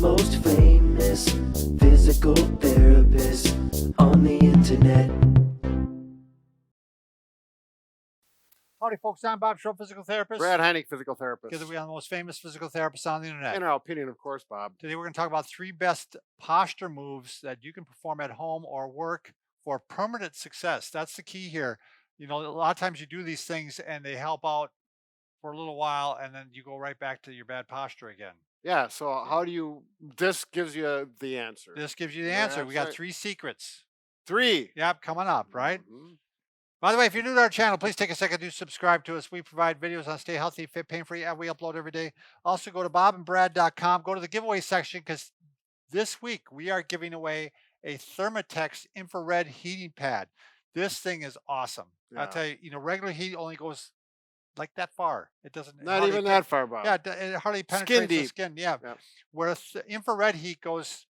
most famous physical therapist on the internet. Howdy, folks. I'm Bob Short, physical therapist. Brad Heineck, physical therapist. Together we are the most famous physical therapists on the internet. In our opinion, of course, Bob. Today we're going to talk about 3 best posture moves that you can perform at home or work for permanent success. That's the key here. You know, a lot of times you do these things and they help out for a little while and then you go right back to your bad posture again. Yeah, so how do you, this gives you the answer. This gives you the Yeah, answer. that's We got right. 3 secrets. 3. Yep, coming up, right? Mhm. By the way, if you're new to our channel, please take a second to subscribe to us. We provide videos on stay healthy, fit, pain-free, and we upload every day. Also, go to bobandbrad.com. Go to the giveaway section because this week we are giving away a Thermotex infrared heating pad. This thing is awesome. I'll Yeah. tell you, you know, regular heat only goes like that far. It doesn't. Not even that far, Bob. Yeah, it hardly penetrates the deep. skin. Yeah. Yeah. Whereas infrared heat goes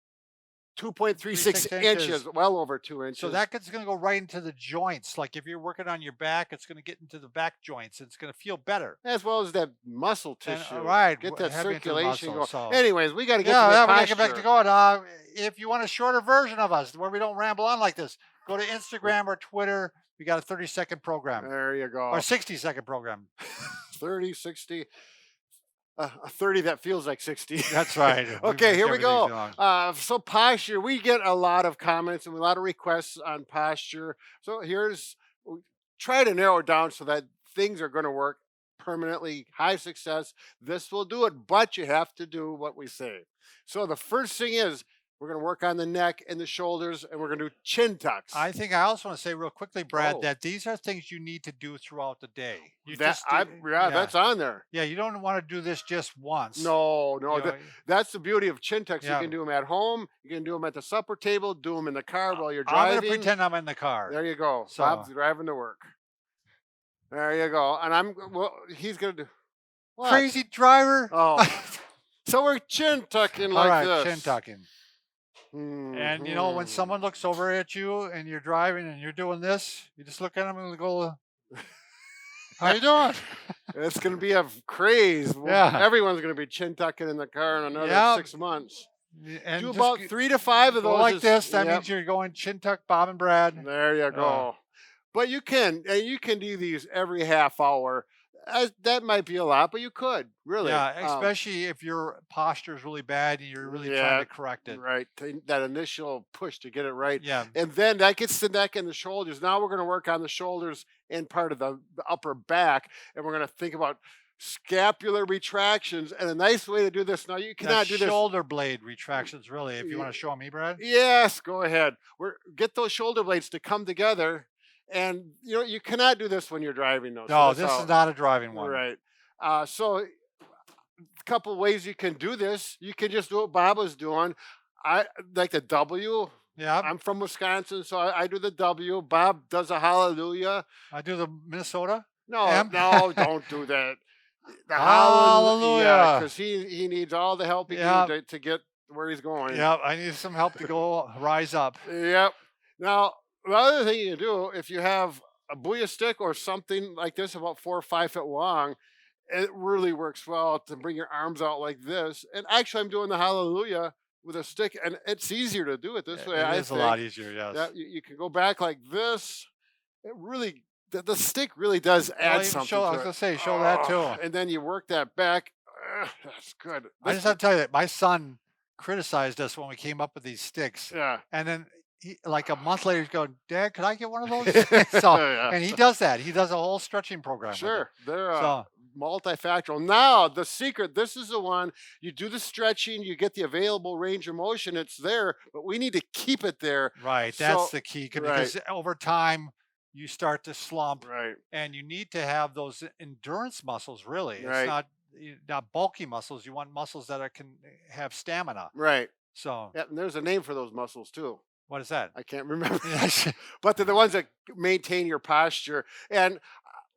2.36 inches. inches, well over 2 inches. so that's going to go right into the joints. Like if you're working on your back, it's going to get into the back joints. It's going to feel better. As well as that muscle And, tissue. right, Get that heavy into the circulation muscle, going. so- Anyways, we got to get Yeah, to the we're gonna posture. get back to going. If you want a shorter version of us where we don't ramble on like this, go to Instagram or Twitter. We got a 30-second program There you go. or 60-second program. 30, 60, 30 that feels like 60. That's right. Okay, here we Everything's go. wrong. So posture, we get a lot of comments and a lot of requests on posture. So try to narrow it down so that things are going to work permanently, high success. This will do it, but you have to do what we say. So the first thing is we're going to work on the neck and the shoulders, and we're going to do chin tucks. I think I also want to say real quickly, Brad, Oh. that these are things you need to do throughout the day. You that just I, do- yeah, that's on there. yeah. You don't want to do this just once. No, You know, that's the beauty of chin tucks. Yeah. You can do them at home. You can do them at the supper table. Do them in the car while you're I'm driving. going to pretend I'm in the car. There you go. So- Bob's driving to work. There you go. And he's going to do. What? Crazy driver. Oh. So we're chin tucking All like right, this. chin tucking. And you know, when Mhm. someone looks over at you and you're driving and you're doing this, you just look at them and go, "How you doing?" It's going to be a craze. Yeah. Everyone's going to be chin tucking in the car in another Yeah. 6 months. And Do just about 3 to 5 of go those. like this. That Yep. means you're going chin tuck, Bob and Brad. There you go. But you can do these every half hour. That might be a lot, but you could really. Yeah, especially if your posture is really bad and you're really trying to correct it. Right. That initial push to get it right. Yeah. And then that gets the neck and the shoulders. Now we're going to work on the shoulders and part of the upper back, and we're going to think about scapular retractions. And a nice way to do this. Now you cannot That's do this. shoulder blade retractions, really. If you want to show me, Brad. Yes, go ahead. Get those shoulder blades to come together. And you cannot do this when you're driving though. No, that's this how- is not a driving one. Right. So a couple ways you can do this. You can just do what Bob was doing. I like the W. Yeah, I'm from Wisconsin, so I do the W. Bob does a hallelujah. I do the Minnesota. No, M? no, don't do that. The Hallelujah. because he needs all the help he Yeah. can to get where he's going. Yeah, I need some help to go rise up. Yep. Now, the other thing you can do, if you have a booyah stick or something like this, about 4 or 5 feet long, it really works well to bring your arms out like this. And actually, I'm doing the hallelujah with a stick, and it's easier to do it this way. It is a lot easier, yes. Yeah, you can go back like this. It really, the stick really does add even something. show- I to was it. gonna say, show that too. And then you work that back. That's good. I just have to tell you that my son criticized us when we came up with these sticks. Yeah. And then like a month later, he's going, "Dad, could I get one of those?" So, Yeah. and he does that. He does a whole stretching program. with it. Sure, they're So- multifactorial. Now, the secret, this is the one, you do the stretching, you get the available range of motion, it's there, but we need to keep it there. Right. That's So- the key because over time you start to slump Right, and you need to have those endurance muscles, really. Right. It's not bulky muscles. You want muscles that can have stamina. right. So Yeah, and there's a name for those muscles too. what is that? I can't remember. Yes. But they're the ones that maintain your posture. And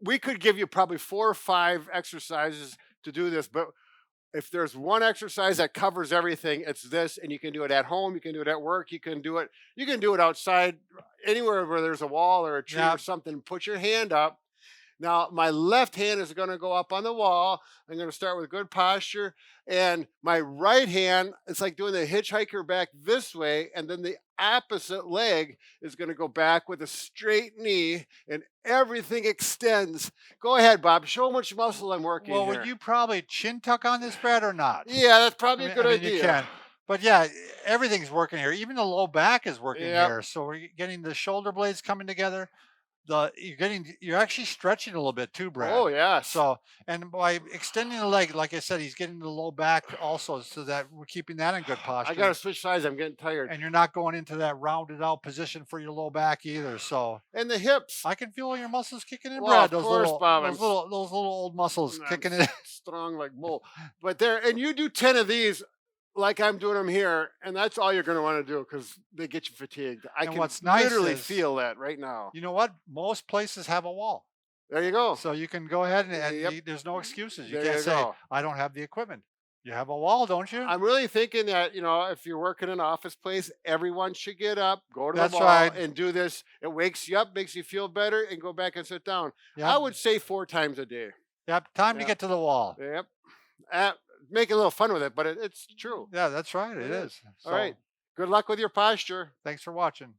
we could give you probably 4 or 5 exercises to do this, but if there's one exercise that covers everything, it's this, and you can do it at home, you can do it at work, you can do it outside, anywhere where there's a wall or a tree Yeah. or something. Put your hand up, Now, my left hand is going to go up on the wall. I'm going to start with good posture. And my right hand, it's like doing the hitchhiker back this way. And then the opposite leg is going to go back with a straight knee and everything extends. Go ahead, Bob. Show how much muscle I'm working Well, here. would you probably chin tuck on this, Brad, or not? Yeah, that's probably a good You idea. can. But yeah, everything's working here. Even the low back is working Yep. here. So we're getting the shoulder blades coming together. You're actually stretching a little bit too, Brad. Oh, yes. So, and by extending the leg, like I said, he's getting the low back also, so that we're keeping that in good posture. I got to switch sides. I'm getting tired. And you're not going into that rounded out position for your low back either. So And the hips. I can feel your muscles kicking in, Well, Brad. of Those course, little, Bob, those little old muscles I'm kicking in. strong like bull. But there, and you do 10 of these like I'm doing them here, and that's all you're going to want to do because they get you fatigued. I And can what's nice literally is- feel that right now. You know what? Most places have a wall. There you go. So you can go ahead and Yep. there's no excuses. You There can't you say, go. I don't have the equipment. You have a wall, don't you? I'm really thinking that, if you're working in an office place, everyone should get up, go to That's the wall, right. and do this. It wakes you up, makes you feel better, and go back and sit down. Yep. I would say 4 times a day. Yep. Time to Yep. get to the wall. Yep. Make a little fun with it, but it's true. Yeah, that's right. It It is. is. All right. Good luck with your posture. Thanks for watching.